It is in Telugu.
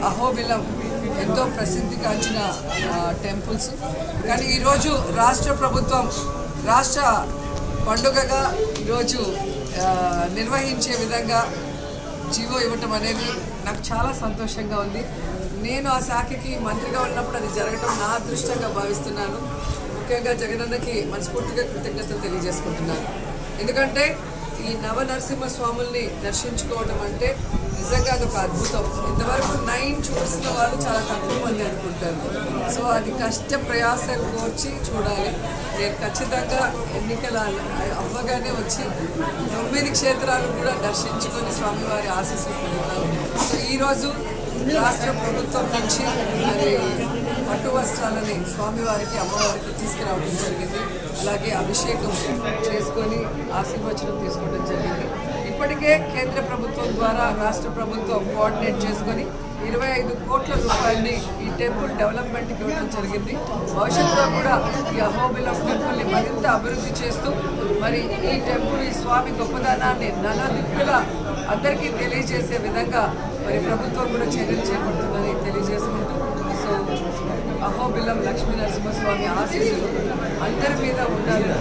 అహోబిలం ఎంతో ప్రసిద్ధిగాంచిన టెంపుల్స్. కానీ ఈరోజు రాష్ట్ర ప్రభుత్వం రాష్ట్ర పండుగగా ఈరోజు నిర్వహించే విధంగా జీవో ఇవ్వటం అనేది నాకు చాలా సంతోషంగా ఉంది. నేను ఆ శాఖకి మంత్రిగా ఉన్నప్పుడు అది జరగటం నా అదృష్టంగా భావిస్తున్నాను. ముఖ్యంగా జగనన్నకి మనస్ఫూర్తిగా కృతజ్ఞతలు తెలియజేసుకుంటున్నాను. ఎందుకంటే ఈ నవనరసింహస్వాముల్ని దర్శించుకోవడం అంటే నిజంగా అదొక అద్భుతం. ఇంతవరకు 9 చూసిన వాళ్ళు చాలా తక్కువ మంది అనుకుంటారు. సో అది కష్ట ప్రయాసాలు కోర్చి చూడాలి. నేను ఖచ్చితంగా ఎన్నికల అవ్వగానే వచ్చి 9 క్షేత్రాలు కూడా దర్శించుకొని స్వామివారి ఆశీస్సులు పొందుతాను. సో ఈరోజు రాష్ట్ర ప్రభుత్వం నుంచి మరి పట్టు వస్త్రాలని స్వామివారికి అమ్మవారికి తీసుకురావడం జరిగింది. అలాగే అభిషేకం చేసుకొని ఆశీర్వచనం తీసుకోవడం జరిగింది. ఇప్పటికే కేంద్ర ప్రభుత్వం ద్వారా రాష్ట్ర ప్రభుత్వం కోఆర్డినేట్ చేసుకొని 25 కోట్ల రూపాయలని ఈ టెంపుల్ డెవలప్మెంట్కి ఇవ్వడం జరిగింది. భవిష్యత్తులో కూడా ఈ అహోబిలం టెంపుల్ని మరింత అభివృద్ధి చేస్తూ మరి ఈ టెంపుల్ ఈ స్వామి గొప్పదనాన్ని నలుదిక్కులా అందరికీ తెలియజేసే విధంగా మరి ప్రభుత్వం కూడా చర్యలు చేపడుతుందని తెలియజేసుకుంటూ, సో అహోబిలం లక్ష్మీ నరసింహస్వామి ఆశీస్సులు అందరి మీద ఉండాలని